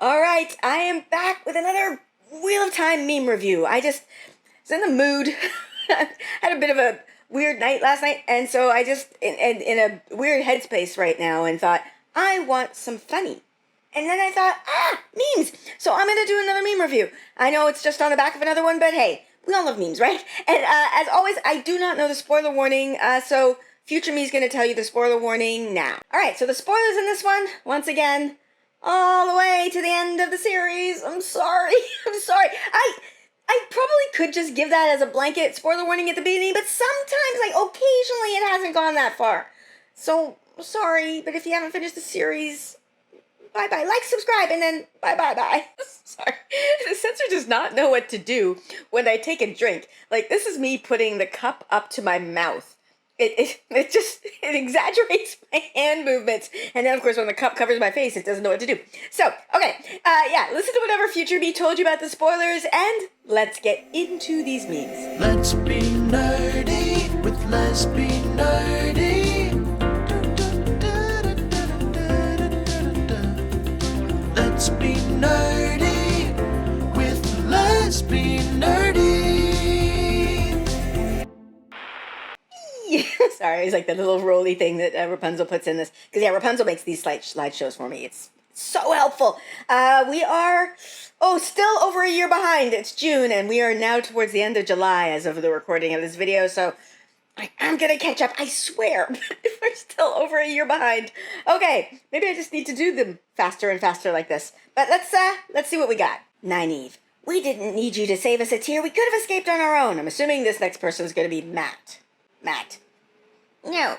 All right, I am back with another Wheel of Time meme review. I just was in the mood. Had a bit of a weird night last night, and so I just in a weird headspace right now, and thought I want some funny. And then I thought, memes. So I'm gonna do another meme review. I know it's just on the back of another one, but hey, we all love memes, right? And as always, I do not know the spoiler warning, so future me is gonna tell you the spoiler warning now. All right, so the spoilers in this one, once again, all the way to the end of the series. I'm sorry. I'm sorry. I probably could just give that as a blanket spoiler warning at the beginning, but sometimes, like, occasionally it hasn't gone that far. So, sorry, but if you haven't finished the series, bye-bye. Like, subscribe, and then bye-bye-bye. Sorry. The sensor does not know what to do when I take a drink. Like, this is me putting the cup up to my mouth. It exaggerates my hand movements. And then, of course, when the cup covers my face, it doesn't know what to do. So, okay. Listen to whatever future me told you about the spoilers, and let's get into these memes. Let's be nerdy with Let's Be Nerdy. Let's be nerdy with Let's Be Nerdy. Sorry, it's like the little roly thing that Rapunzel puts in this. Because, yeah, Rapunzel makes these slideshows for me. It's so helpful. We are, still over a year behind. It's June, and we are now towards the end of July as of the recording of this video. So I'm going to catch up, I swear. We're still over a year behind. Okay, maybe I just need to do them faster and faster like this. But let's see what we got. Nynaeve. We didn't need you to save us a tear. We could have escaped on our own. I'm assuming this next person is going to be Matt. No.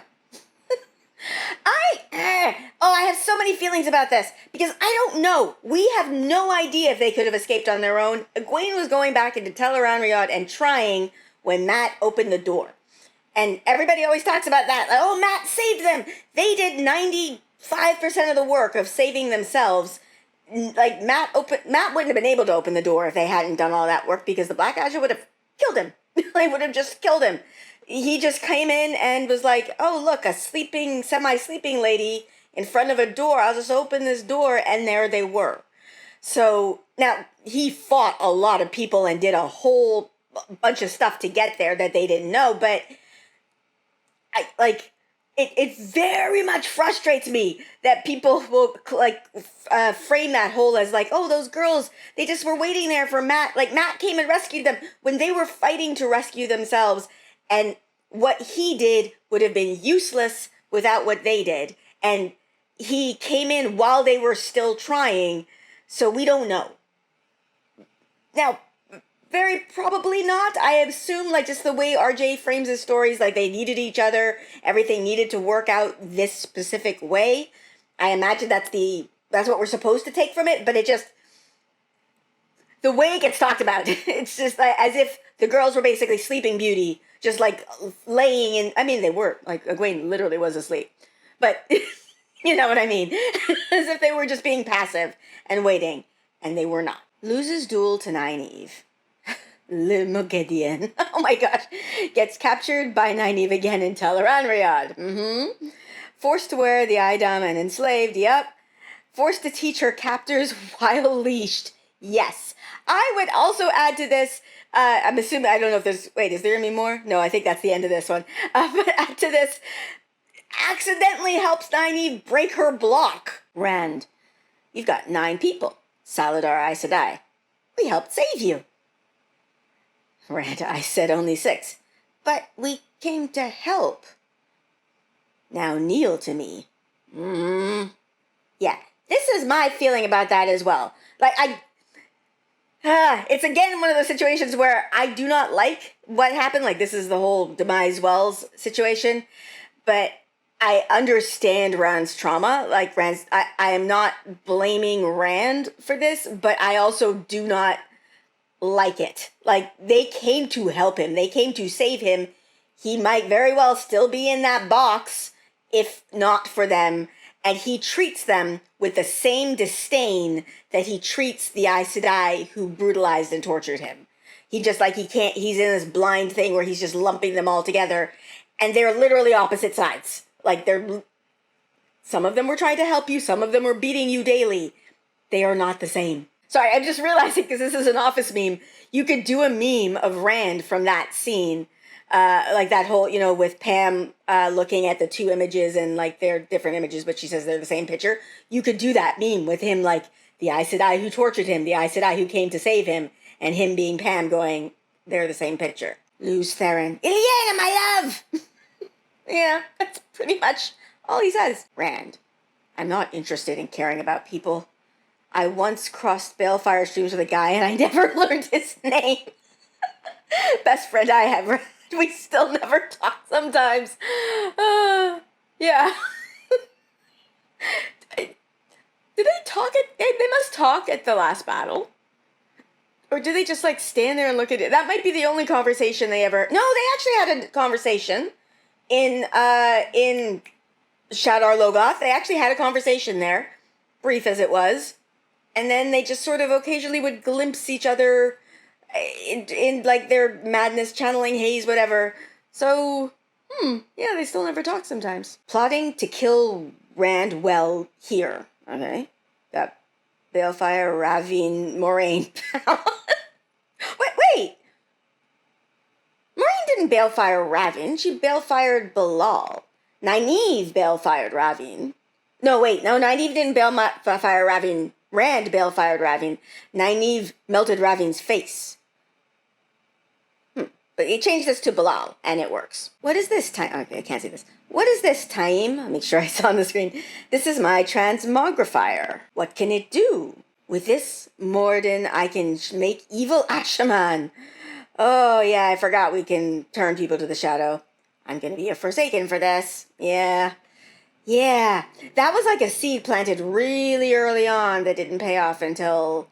I have so many feelings about this, because I don't know. We have no idea if they could have escaped on their own. Egwene was going back into Teleran Riyadh and trying when Matt opened the door. And everybody always talks about that. Like, oh, Matt saved them. They did 95% of the work of saving themselves. Like, Matt wouldn't have been able to open the door if they hadn't done all that work, because the Black Azure would have killed him. They would have just killed him. He just came in and was like, oh, look, a semi-sleeping lady in front of a door. I'll just open this door, and there they were. So, now, he fought a lot of people and did a whole bunch of stuff to get there that they didn't know, but it very much frustrates me that people will, frame that whole as like, oh, those girls, they just were waiting there for Matt. Like, Matt came and rescued them when they were fighting to rescue themselves. And what he did would have been useless without what they did. And he came in while they were still trying, so we don't know. Now, very probably not. I assume, like, just the way RJ frames his stories, like, they needed each other, everything needed to work out this specific way. I imagine that's what we're supposed to take from it, but it just, the way it gets talked about, it's just like, as if the girls were basically Sleeping Beauty, just like laying in, I mean, they were, like, Egwene literally was asleep, but you know what I mean? As if they were just being passive and waiting, and they were not. Loses duel to Nynaeve. Le Mogedian. Oh my gosh. Gets captured by Nynaeve again in Teleran Riyadh. Forced to wear the idam and enslaved. Yep. Forced to teach her captors while leashed. Yes. I would also add to this, I'm assuming, I don't know if there's, wait, is there any more? No, I think that's the end of this one. But add to this, accidentally helps Nynaeve break her block. Rand, you've got 9 people. Saladar Aes Sedai. We helped save you. Rand, I said only 6. But we came to help. Now kneel to me. Yeah, this is my feeling about that as well. Like, it's again one of those situations where I do not like what happened. Like, this is the whole Demise Wells situation. But I understand Rand's trauma. Like, I am not blaming Rand for this, but I also do not like it. Like, they came to help him. They came to save him. He might very well still be in that box if not for them. And he treats them with the same disdain that he treats the Aes Sedai who brutalized and tortured him. He's in this blind thing where he's just lumping them all together. And they're literally opposite sides. Like, some of them were trying to help you, some of them were beating you daily. They are not the same. Sorry, I'm just realizing, because this is an Office meme, you could do a meme of Rand from that scene, like that whole, with Pam looking at the two images, and like they're different images, but she says they're the same picture. You could do that meme with him, like the Aes Sedai who tortured him, the Aes Sedai who came to save him, and him being Pam going, they're the same picture. Lews Therin, Ilyena, my love! Yeah, that's pretty much all he says. Rand, I'm not interested in caring about people. I once crossed balefire streams with a guy and I never learned his name. Best friend I have. We still never talk sometimes. Yeah. Did they talk they must talk at the last battle. Or do they just like stand there and look at it? That might be the only conversation they ever... No, they actually had a conversation in Shadar Logoth. They actually had a conversation there, brief as it was. And then they just sort of occasionally would glimpse each other in like their madness, channeling haze, whatever. So, yeah, they still never talk sometimes. Plotting to kill Rand well here, okay? Got Balefire, Ravin, Moiraine. Wait! Moiraine didn't Balefire Ravin, she Balefired Balal. Nynaeve Balefired Ravin. No, Nynaeve didn't Balefire Ravin. Rand Balefired Ravin. Nynaeve melted Ravin's face. But he changed this to Balal, and it works. What is this time? Okay, I can't see this. What is this time? I'll make sure I saw on the screen. This is my transmogrifier. What can it do? With this Morden, I can make evil Ashaman. Oh, yeah, I forgot we can turn people to the shadow. I'm gonna be a Forsaken for this. Yeah, that was like a seed planted really early on that didn't pay off until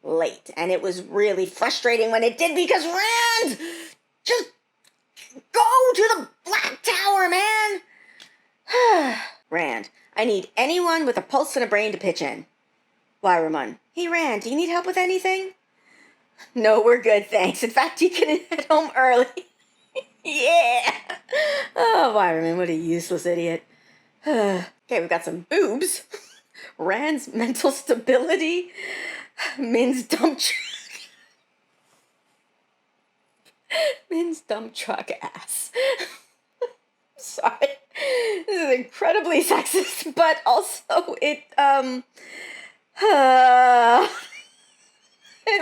late. And it was really frustrating when it did, because Rand, just go to the Black Tower, man. Rand, I need anyone with a pulse and a brain to pitch in. Wyramon, hey Rand, do you need help with anything? No, we're good, thanks. In fact, you can head home early. Yeah. Oh, Wyramon, what a useless idiot. Okay, we've got some boobs. Rand's mental stability. Min's dump truck. Min's dump truck ass. Sorry. This is incredibly sexist, but also it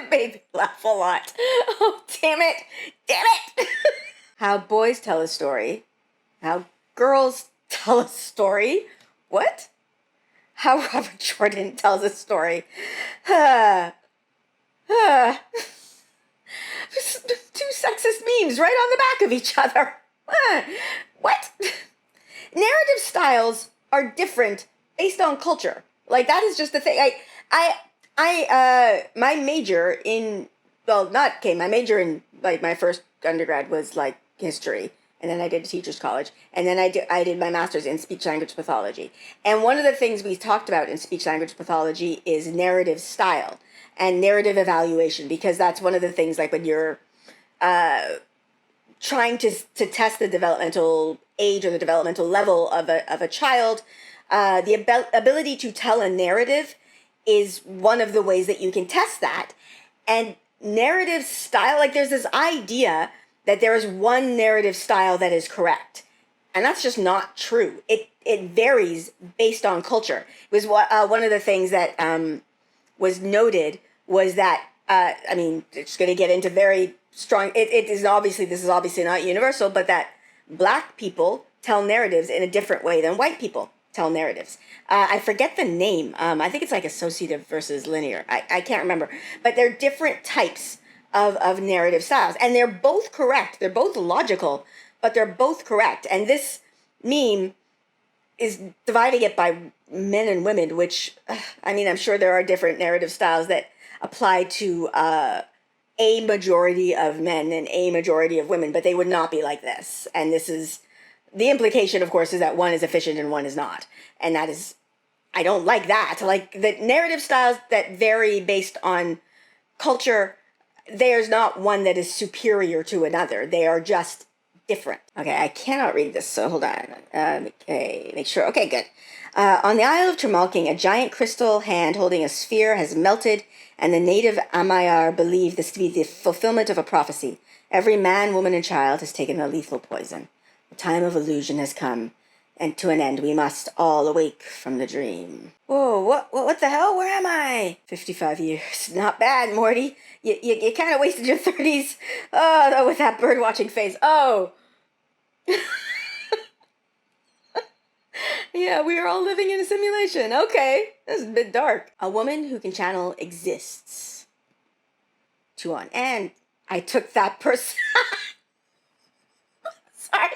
made me laugh a lot. Oh, damn it. How boys tell a story. How girls tell a story. What? How Robert Jordan tells a story. Two sexist memes right on the back of each other. What? Narrative styles are different based on culture. Like, that is just the thing. My major in, my major in, like, my first undergrad was, like, history. And then I did a teacher's college. And then I did my master's in speech-language pathology. And one of the things we talked about in speech-language pathology is narrative style and narrative evaluation, because that's one of the things, like, when you're trying to test the developmental age or the developmental level of a child, the ability to tell a narrative is one of the ways that you can test that. And narrative style, like, there's this idea that there is one narrative style that is correct. And that's just not true. It varies based on culture. It was one of the things that was noted was that, it's going to get into very strong, this is obviously not universal, but that Black people tell narratives in a different way than white people tell narratives. I forget the name. I think it's like associative versus linear. I can't remember. But they're different types of narrative styles. And they're both correct. They're both logical, but they're both correct. And this meme is dividing it by men and women, which, I'm sure there are different narrative styles that apply to a majority of men and a majority of women, but they would not be like this. And this is, the implication, of course, is that one is efficient and one is not. And that is, I don't like that. Like, the narrative styles that vary based on culture, there's not one that is superior to another. They are just different. Okay, I cannot read this, so hold on. Okay, make sure. Okay, good. On the Isle of Tremalking, a giant crystal hand holding a sphere has melted, and the native Amayar believe this to be the fulfillment of a prophecy. Every man, woman, and child has taken a lethal poison. The time of illusion has come, and to an end we must all awake from the dream. Whoa, what the hell? Where am I? 55 years. Not bad, Morty. You kind of wasted your 30s. Oh, with that bird-watching face. Oh. Yeah, we are all living in a simulation. Okay, this is a bit dark. A woman who can channel exists. Chuan. And I took that person. Sorry.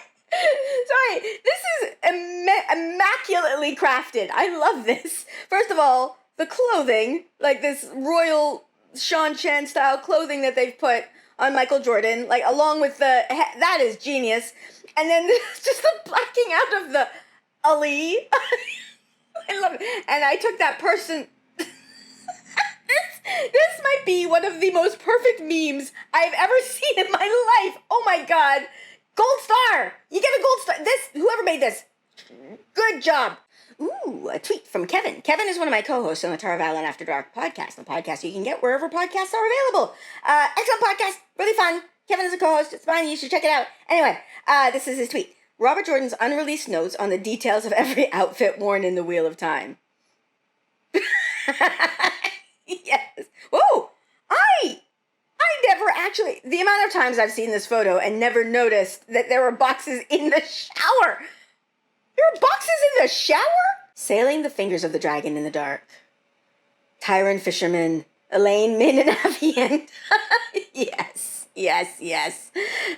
This is immaculately crafted. I love this. First of all, the clothing, like this royal Seanchan style clothing that they've put on Michael Jordan, like along with that is genius. And then just the blacking out of the Ali. I love it. And I took that person. This might be one of the most perfect memes I've ever seen in my life. Oh my God. Gold star! You get a gold star. Whoever made this, good job. Ooh, a tweet from Kevin. Kevin is one of my co-hosts on the Tar Valon After Dark podcast, a podcast you can get wherever podcasts are available. Excellent podcast, really fun. Kevin is a co-host. It's fine. You should check it out. Anyway, this is his tweet. Robert Jordan's unreleased notes on the details of every outfit worn in the Wheel of Time. Yes. Whoa! I never actually, the amount of times I've seen this photo and never noticed that there were boxes in the shower. There are boxes in the shower? Sailing the fingers of the dragon in the dark. Tyron fisherman, Elaine, Min, and Avian. Yes.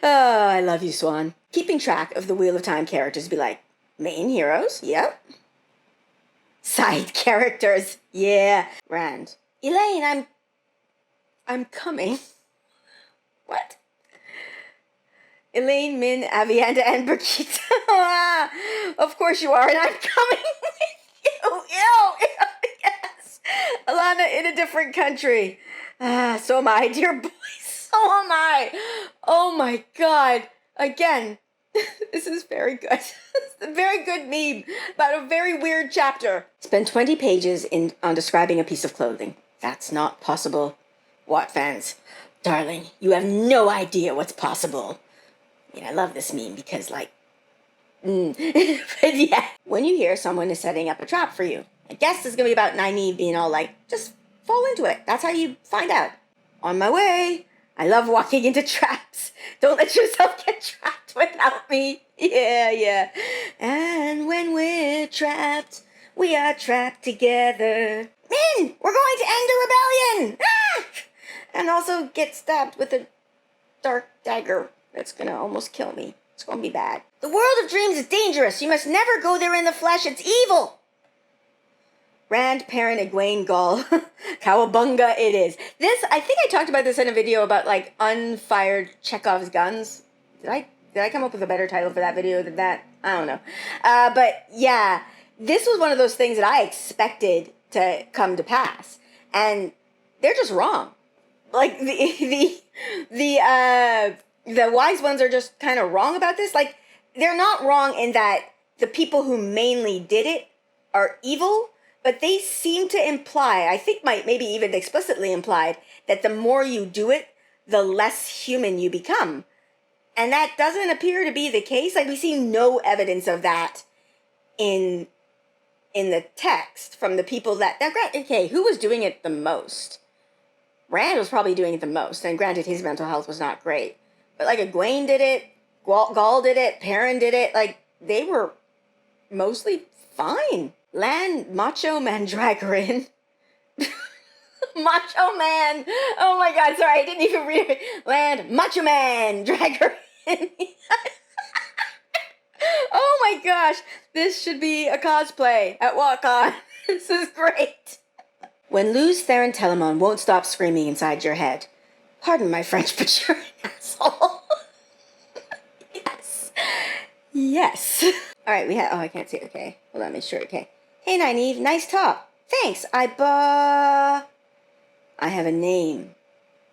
Oh, I love you, Swan. Keeping track of the Wheel of Time characters be like, main heroes, yep. Side characters, yeah. Rand. Elaine, I'm coming. What? Elaine, Min, Avianda, and Brigitte. Of course you are, and I'm coming with you. Ew. Yes. Alana in a different country. So am I, dear boy. So am I. Oh my God. Again, this is very good. It's a very good meme about a very weird chapter. Spend 20 pages on describing a piece of clothing. That's not possible. What fans? Darling, you have no idea what's possible. I mean, I love this meme because, like, but yeah. When you hear someone is setting up a trap for you, I guess it's going to be about Nynaeve being all like, just fall into it. That's how you find out. On my way. I love walking into traps. Don't let yourself get trapped without me. Yeah. And when we're trapped, we are trapped together. Min, we're going to end the rebellion. Ah! And also get stabbed with a dark dagger that's gonna almost kill me. It's gonna be bad. The world of dreams is dangerous. You must never go there in the flesh. It's evil. Rand, Perrin, Egwene, Gaul. Cowabunga it is. This, I think I talked about this in a video about, like, unfired Chekhov's guns. Did I come up with a better title for that video than that? I don't know. But, yeah. This was one of those things that I expected to come to pass. And they're just wrong. Like, the wise ones are just kind of wrong about this. Like, they're not wrong in that the people who mainly did it are evil, but they seem to imply, I think maybe even explicitly implied, that the more you do it, the less human you become. And that doesn't appear to be the case. Like, we see no evidence of that in the text from the people that... Now, okay, who was doing it the most? Rand was probably doing it the most, and granted, his mental health was not great. But, like, Egwene did it, Gaul did it, Perrin did it, like, they were mostly fine. Lan, Macho Man, drag her in. Macho Man! Oh my God, sorry, I didn't even read it. Lan, Macho Man, drag her in. Oh my gosh, this should be a cosplay at WalkOn. This is great. When Lews, Therin, Telamon won't stop screaming inside your head. Pardon my French, but you're an asshole. Yes. All right, I can't see it. Okay, hold on, make sure. Okay. Hey, Nynaeve, nice top. Thanks. I have a name.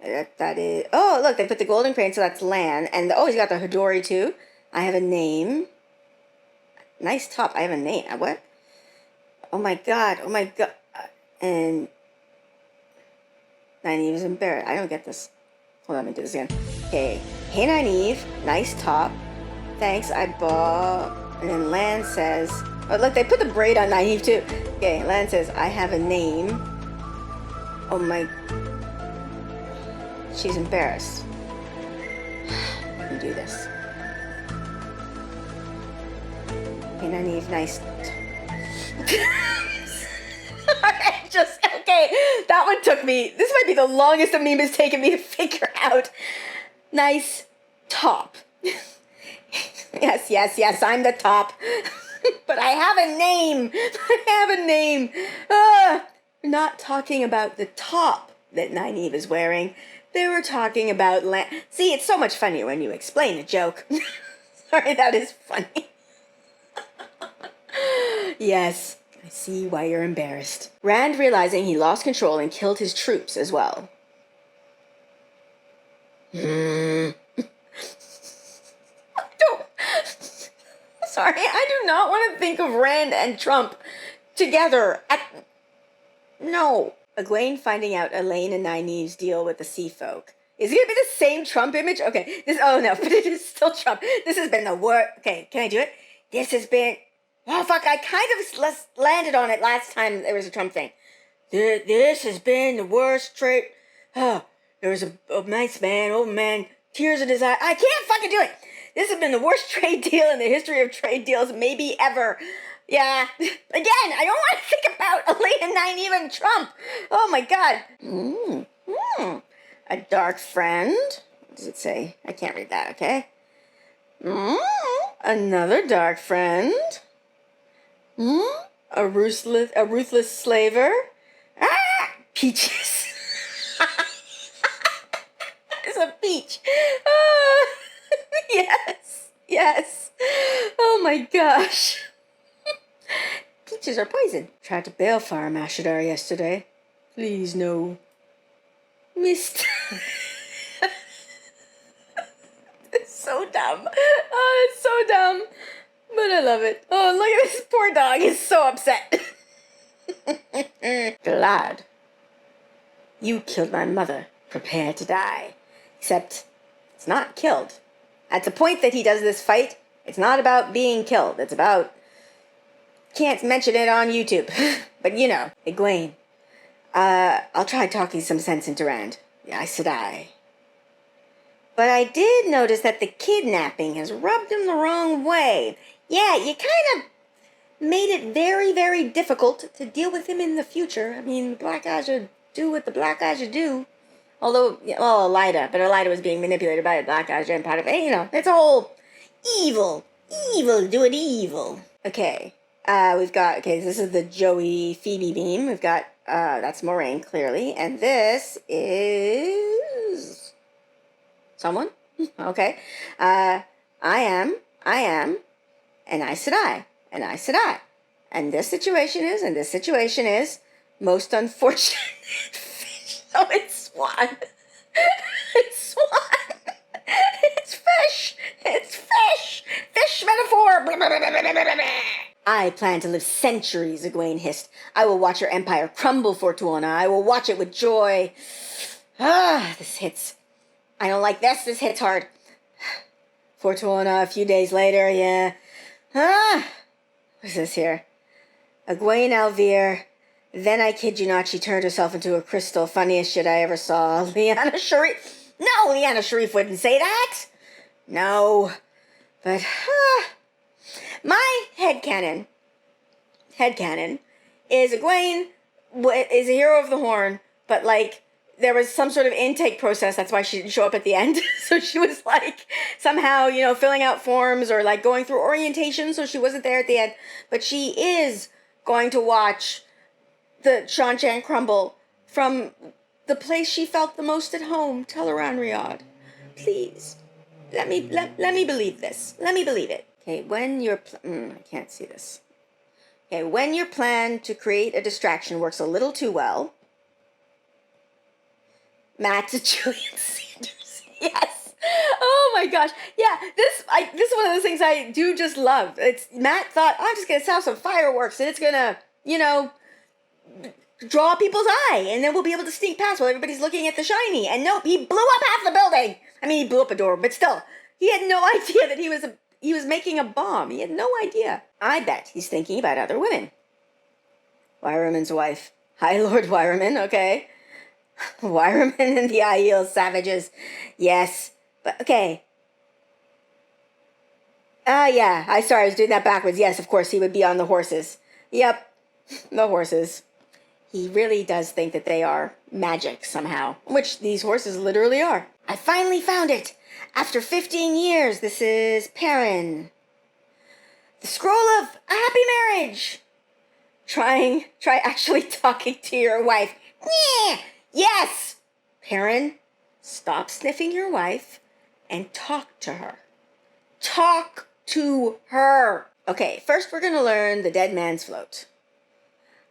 That is... Oh, look, they put the golden crane, so that's Lan. And, oh, he's got the Hidori, too. I have a name. Nice top. I have a name. What? Oh, my God. Oh, my God. And... Nynaeve is embarrassed. I don't get this. Hold on, let me do this again. Okay. Hey, Nynaeve. Nice top. Thanks, I bought... And then Lan says... Oh, look, they put the braid on Nynaeve, too. Okay, Lan says, I have a name. Oh, my... She's embarrassed. I can do this. Hey, Nynaeve, nice... Alright, just... Okay, that one took me... This might be the longest a meme has taken me to figure out. Nice top. Yes, I'm the top. But I have a name. We're not talking about the top that Nynaeve is wearing. They were talking about See, it's so much funnier when you explain a joke. Sorry, that is funny. Yes, I see why you're embarrassed. Rand, realizing he lost control and killed his troops as well. Sorry, I do not want to think of Rand and Trump together. No. Egwene finding out Elaine and Nynaeve's deal with the sea folk. Is it going to be the same Trump image? Okay, oh no, but it is still Trump. This has been the worst. Okay, can I do it? This has been... Oh, fuck, I kind of landed on it last time there was a Trump thing. This has been the worst trade... Oh, there was a nice man, old man, tears in his eye. I can't fucking do it. This has been the worst trade deal in the history of trade deals, maybe ever. Yeah. Again, I don't want to think about Elaine and Nynaeve and Trump. Oh my God. A dark friend. What does it say? I can't read that, okay? Another dark friend. A ruthless slaver. Peaches. It's a peach. Yes. Oh my gosh. Peaches are poison. Tried to bail Fire Mashadar yesterday. Please, no. Missed. It's so dumb. Oh, it's so dumb. But I love it. Oh, look at this poor dog. He's so upset. Galad. You killed my mother. Prepare to die. Except, it's not killed. At the point that he does this fight, it's not about being killed. It's about... Can't mention it on YouTube. But you know, Egwene. I'll try talking some sense into Rand. I said I. But I did notice that the kidnapping has rubbed him the wrong way. Yeah, you kind of made it very, very difficult to deal with him in the future. I mean, the Black Eye should do what the Black Eye should do. Although, well, Elida, but Elida was being manipulated by the Black Eye and part of it. You know, it's a whole evil doing evil. Okay, we've got, this is the Joey Phoebe beam. We've got, that's Moiraine, clearly. And this is... someone? Okay. I am, and I said I, and I said I. And this situation is, most unfortunate fish. Oh, it's swan. It's swan. It's fish. It's fish. Fish metaphor. Blah, blah, blah, blah, blah, blah, blah. I plan to live centuries, Egwene hissed. I will watch your empire crumble, Fortuona. I will watch it with joy. This hits. I don't like this. This hits hard. Fortuona, a few days later, yeah. What's this here? Egwene Alvear. Then I kid you not, she turned herself into a crystal. Funniest shit I ever saw. Lyanna Sharif. No, Lyanna Sharif wouldn't say that. No. But, my headcanon is Egwene is a hero of the Horn, but like, there was some sort of intake process. That's why she didn't show up at the end. So she was like somehow, filling out forms or like going through orientation. So she wasn't there at the end, but she is going to watch the Seanchan crumble from the place she felt the most at home, Teleran Riyadh. Please, let me believe this. Let me believe it. Okay, when your I can't see this. Okay, when your plan to create a distraction works a little too well, Matt to Julian Sanders. Yes. Oh my gosh. Yeah, this is one of those things I do just love. It's Matt thought, I'm just gonna have some fireworks and it's gonna, draw people's eye, and then we'll be able to sneak past while everybody's looking at the shiny. And nope, he blew up half the building. I mean, he blew up a door, but still, he had no idea that he was making a bomb. He had no idea. I bet he's thinking about other women. Wyraman's wife. Hi, Lord Wyraman, okay. Wyraman and the Aiel savages. Yes, but okay. Yeah, I was doing that backwards. Yes, of course, he would be on the horses. Yep, the horses. He really does think that they are magic somehow, which these horses literally are. I finally found it. After 15 years, this is Perrin. The scroll of a happy marriage. Try actually talking to your wife. Yeah, yes. Perrin, stop sniffing your wife and talk to her. Talk to her. Okay, first we're going to learn the dead man's float.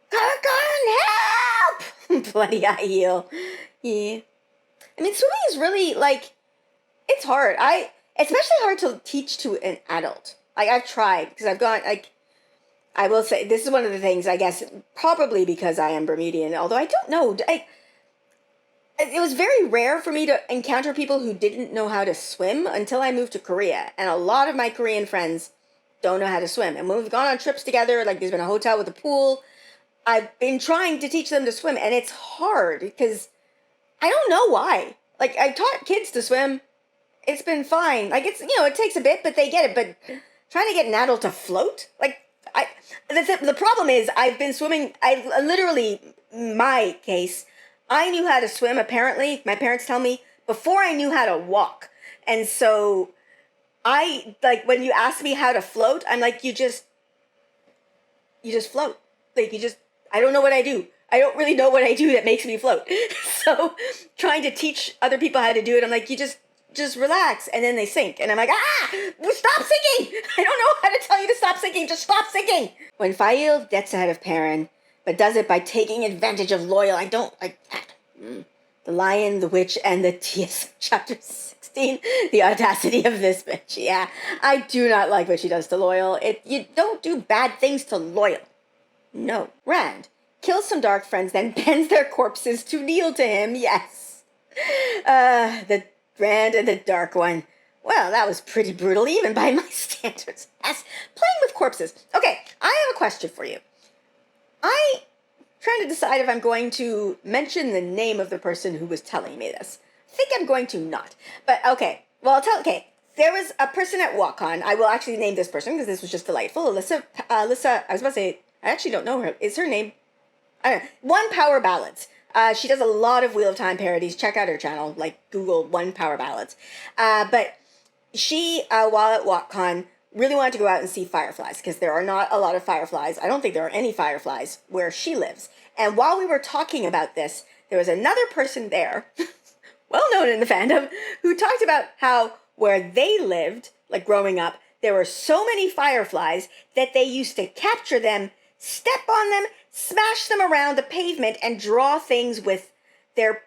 Gargon, help! Bloody Aiel. Yeah. I mean, swimming is really, it's hard. Especially hard to teach to an adult. I've tried, because I've gone, I will say, this is one of the things, I guess, probably because I am Bermudian, although I don't know. It was very rare for me to encounter people who didn't know how to swim until I moved to Korea. And a lot of my Korean friends don't know how to swim. And when we've gone on trips together, there's been a hotel with a pool, I've been trying to teach them to swim, and it's hard because I don't know why. I taught kids to swim. It's been fine. It takes a bit, but they get it. But trying to get an adult to float? The problem is I've been swimming. My case, I knew how to swim, apparently. My parents tell me, before I knew how to walk. And so when you ask me how to float, I'm like, you just float. I don't know what I do. I don't really know what I do that makes me float. So trying to teach other people how to do it, I'm like, you just relax, and then they sink. And I'm like, stop sinking! I don't know how to tell you to stop sinking. Just stop sinking! When Fael gets ahead of Perrin, but does it by taking advantage of Loyal, I don't like that. The Lion, the Witch, and the TS chapter 16. The audacity of this bitch. Yeah, I do not like what she does to Loyal. You don't do bad things to Loyal. No. Rand kills some Darkfriends, then bends their corpses to kneel to him. Yes. The Rand and the Dark One. Well, that was pretty brutal, even by my standards. Yes. Playing with corpses. Okay, I have a question for you. I'm trying to decide if I'm going to mention the name of the person who was telling me this. I think I'm going to not. But okay. Well, there was a person at WoTCon. I will actually name this person because this was just delightful. Alyssa, I was about to say, I actually don't know her. Is her name? I don't know. One Power Ballads. She does a lot of Wheel of Time parodies. Check out her channel. Google One Power Ballads. But she, while at WoTCon, really wanted to go out and see fireflies because there are not a lot of fireflies. I don't think there are any fireflies where she lives. And while we were talking about this, there was another person there, well known in the fandom, who talked about how where they lived, growing up, there were so many fireflies that they used to capture them, step on them, smash them around the pavement, and draw things with their,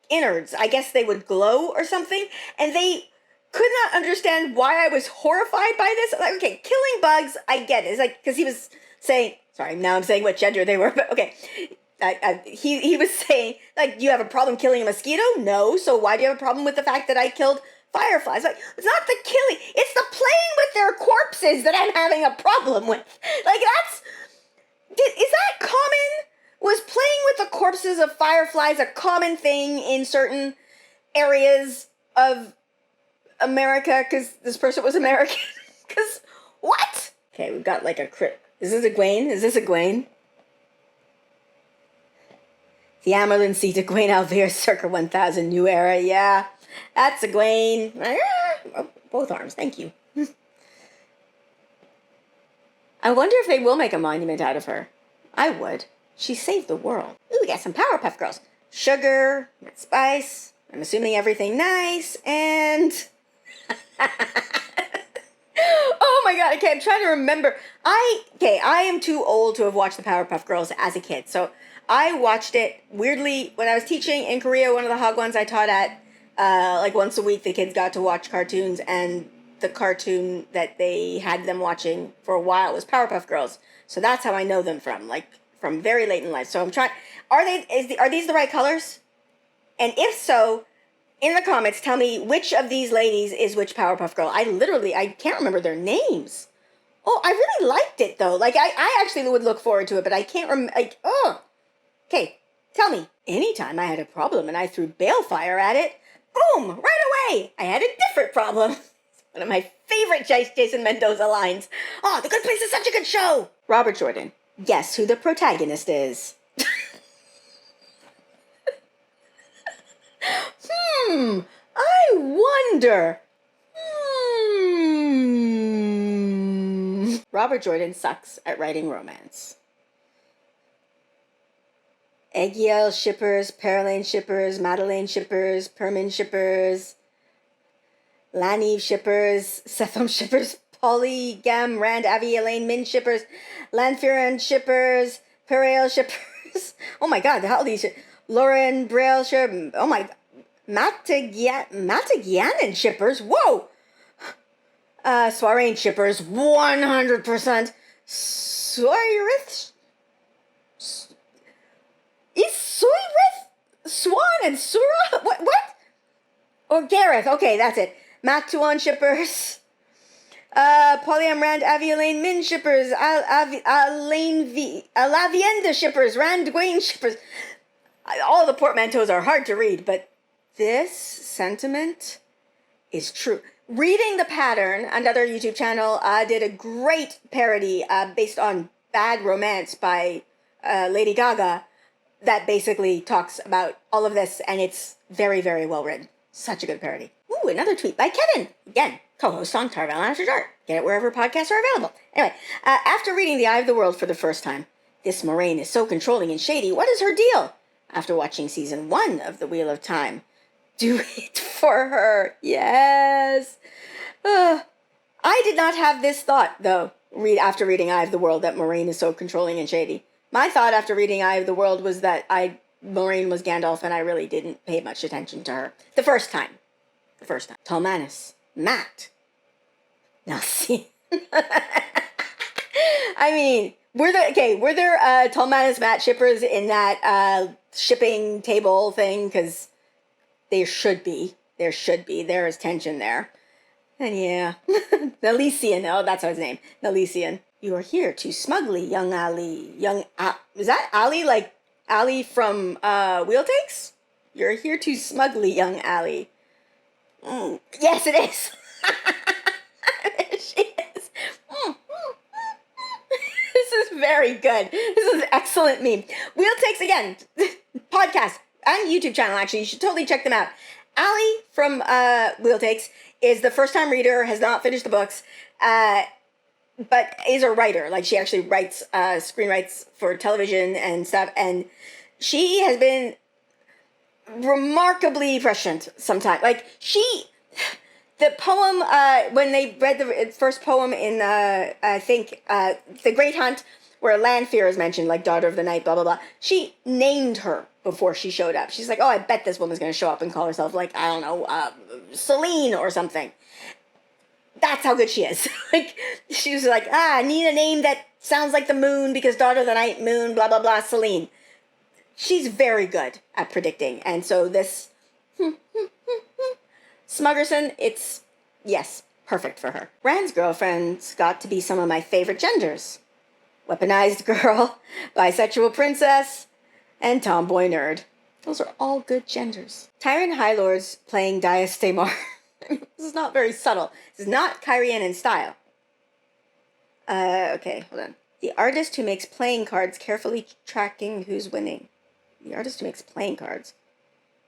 innards. I guess they would glow or something. And they could not understand why I was horrified by this. Okay, killing bugs, I get it. It's because he was saying, sorry, now I'm saying what gender they were, but okay. He was saying, you have a problem killing a mosquito? No, so why do you have a problem with the fact that I killed fireflies? It's not the killing, it's the playing with their corpses that I'm having a problem with. Is that common? Was playing with the corpses of fireflies a common thing in certain areas of America? Because this person was American. Because, what? Okay, we've got a crit. Is this Egwene? The Amerlin seat, Egwene Alvear, circa 1000 New Era. Yeah, that's Egwene. Both arms, thank you. I wonder if they will make a monument out of her. I would. She saved the world. Ooh, we got some Powerpuff Girls. Sugar, spice, I'm assuming everything nice, and... Oh my god, okay, I'm trying to remember. I am too old to have watched the Powerpuff Girls as a kid, so I watched it weirdly when I was teaching in Korea. One of the Hagwons I taught at, like once a week, the kids got to watch cartoons, and the cartoon that they had them watching for a while was Powerpuff Girls. So that's how I know them from, like from very late in life. So I'm trying. Are these the right colors? And if so, in the comments, tell me which of these ladies is which Powerpuff Girl. I can't remember their names. Oh, I really liked it, though. Like, I actually would look forward to it, but I can't remember. Like, oh. Okay, tell me. Anytime I had a problem and I threw balefire at it, boom, right away, I had a different problem. One of my favorite Jason Mendoza lines. Oh, The Good Place is such a good show. Robert Jordan, guess who the protagonist is? I wonder. Robert Jordan sucks at writing romance. Egwene shippers, Perrin shippers, Madeleine shippers, Permin shippers, Nynaeve shippers, Setham shippers, Polygam, Rand, Avi, Elaine, Min shippers, Lan shippers, Perel shippers. Oh my god, how these Lauren Braille shippers. Oh my god. Matagyanan shippers. Whoa. Soirain shippers. 100%. Soirith. Is Soirith Swan and Sura? What? Or Gareth. Okay, that's it. Matuan shippers. Polyam Rand Avialaine Min shippers. Alavienda shippers. Rand Gwaine shippers. All the portmanteaus are hard to read, but this sentiment is true. Reading the Pattern, another YouTube channel, did a great parody based on Bad Romance by Lady Gaga that basically talks about all of this, and it's very, very well written. Such a good parody. Ooh, another tweet by Kevin. Again, co-host on Tarvel After Dark. Get it wherever podcasts are available. Anyway, after reading The Eye of the World for the first time, this Moiraine is so controlling and shady. What is her deal? After watching season 1 of The Wheel of Time, do it for her. Yes. I did not have this thought, though, after reading Eye of the World, that Moiraine is so controlling and shady. My thought after reading Eye of the World was that Moiraine was Gandalf, and I really didn't pay much attention to her. The first time. Talmanis. Matt. Nalesean. I mean, were there Talmanis Matt shippers in that shipping table thing? Because there should be. There is tension there. And yeah. Nalesean. Oh, that's his name. Nalesean. You are here to smugly, young Ali. Is that Ali, like Ali from Wheel Takes? You're here to smugly, young Ali. Yes, it is. There she is. This is very good. This is an excellent meme. Wheel Takes, again, podcast and YouTube channel, actually. You should totally check them out. Ali from Wheel Takes is the first-time reader, has not finished the books, but is a writer. Like, she actually writes, screenwrites for television and stuff, and she has been remarkably prescient sometimes. Like, the poem, when they read the first poem in, I think, The Great Hunt, where Lanfear is mentioned, like, daughter of the night, blah, blah, blah, she named her before she showed up. She's like, oh, I bet this woman's going to show up and call herself, like, I don't know, Celine or something. That's how good she is. Like, she was like, I need a name that sounds like the moon because daughter of the night, moon, blah, blah, blah, Celine. She's very good at predicting. And so this Smuggerson, it's, yes, perfect for her. Rand's girlfriends got to be some of my favorite genders. Weaponized girl, bisexual princess, and tomboy nerd. Those are all good genders. Tyrion High Lords playing Dias Tamar. This is not very subtle. This is not Kyrian in style. Okay, hold on. The artist who makes playing cards carefully tracking who's winning. The artist who makes playing cards.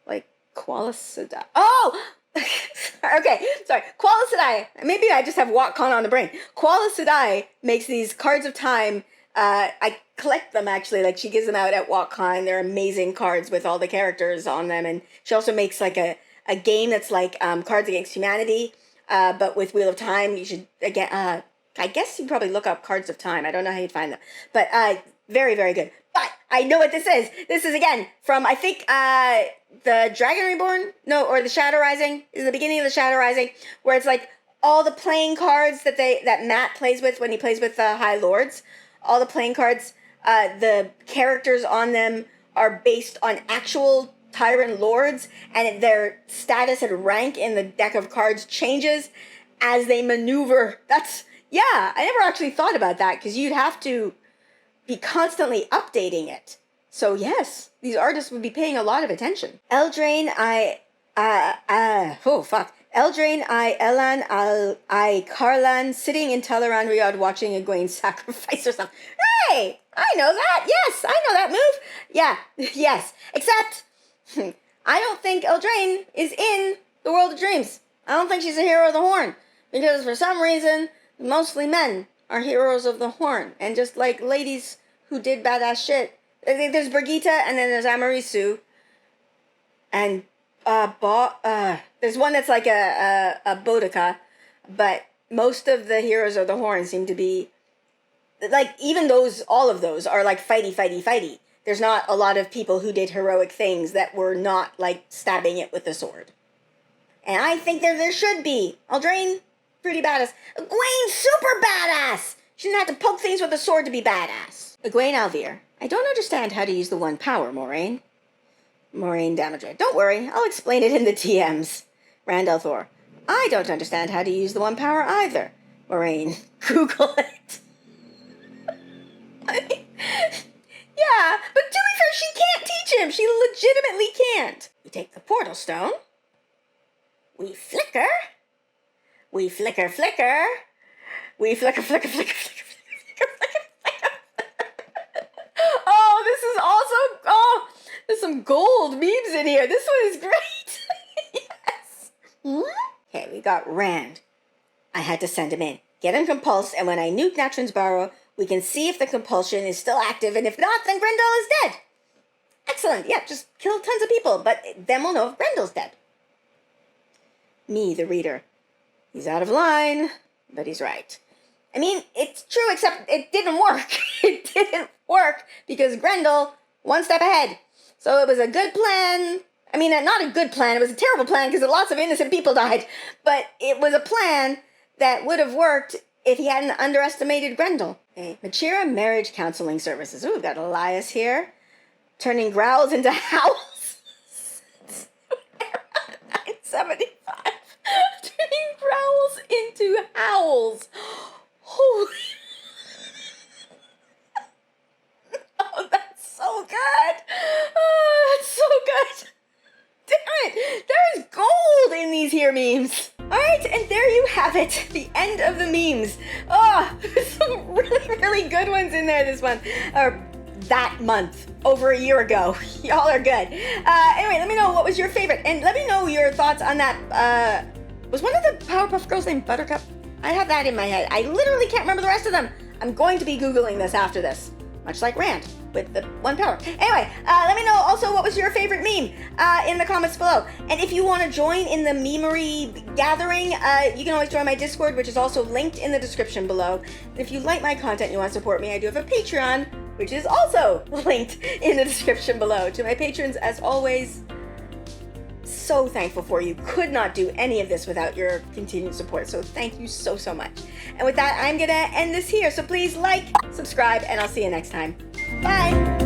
Like, Kuala Sedai. Oh! Okay, sorry. Kuala Sedai. Maybe I just have WoTCon on the brain. Kuala Sedai makes these cards of time. I collect them, actually. Like, she gives them out at WoTCon. They're amazing cards with all the characters on them. And she also makes, like, a game that's like Cards Against Humanity, but with Wheel of Time. You should, again, I guess you'd probably look up Cards of Time. I don't know how you'd find them. But very, very good. But I know what this is. This is, again, from, I think, the Dragon Reborn? No, or the Shadow Rising. This is the beginning of the Shadow Rising, where it's like all the playing cards that Matt plays with when he plays with the High Lords. All the playing cards, the characters on them are based on actual Tyrant Lords, and their status and rank in the deck of cards changes as they maneuver. I never actually thought about that, because you'd have to be constantly updating it. So yes, these artists would be paying a lot of attention. Eldraine, Eldraine, Elan, Karlan, sitting in Teleran Riyadh watching Egwene sacrifice herself. Hey, I know that. Yes, I know that move. Yeah, yes. Except, I don't think Eldraine is in the World of Dreams. I don't think she's a hero of the Horn. Because for some reason, mostly men are heroes of the Horn. And just like ladies who did badass shit. There's Brigitte, and then there's Amarisu. And there's one that's like a Boudica, but most of the heroes of the Horn seem to be, like, even those, all of those are like fighty. There's not a lot of people who did heroic things that were not, like, stabbing it with a sword. And I think there should be. Eldraine, pretty badass. Egwene, super badass! She didn't have to poke things with a sword to be badass. Egwene Alvier, I don't understand how to use the one power, Moiraine. Moiraine Damager, don't worry, I'll explain it in the TMs. Randall Thor, I don't understand how to use the one power either. Moiraine, Google it. Yeah, but to be fair, she can't teach him. She legitimately can't. We take the portal stone. We flicker. We flicker. We flicker. Oh, this is also, there's some gold memes in here. This one is great. Yes. Okay, we got Rand. I had to send him in. Get him compulsed, and when I nuke Natron's Barrow, we can see if the compulsion is still active, and if not, then Grendel is dead. Excellent. Yeah, just kill tons of people, but then we'll know if Grendel's dead. Me, the reader. He's out of line, but he's right. I mean, it's true, except it didn't work. It didn't work because Grendel, one step ahead. So it was a good plan. I mean, not a good plan. It was a terrible plan because lots of innocent people died. But it was a plan that would have worked if he hadn't underestimated Grendel. Okay. Machira Marriage Counseling Services. Ooh, we've got Elias here. Turning growls into howls. 975. Turning growls into howls. Holy. Oh, that's so good. Oh, that's so good. Damn it. There is gold in these here memes. Alright, and there you have it. The end of the memes. Oh, there's some really good ones in there this month. Or that month. Over a year ago. Y'all are good. Anyway, let me know what was your favorite. And let me know your thoughts on that. Was one of the Powerpuff Girls named Buttercup? I have that in my head. I literally can't remember the rest of them. I'm going to be Googling this after this. Much like Rand with the one power. Anyway, let me know also what was your favorite meme in the comments below. And if you want to join in the memery gathering, you can always join my Discord, which is also linked in the description below. And if you like my content and you want to support me, I do have a Patreon, which is also linked in the description below. To my patrons, as always, so thankful for you. Could not do any of this without your continued support. So thank you so much. And with that, I'm gonna end this here. So please like, subscribe, and I'll see you next time. Bye.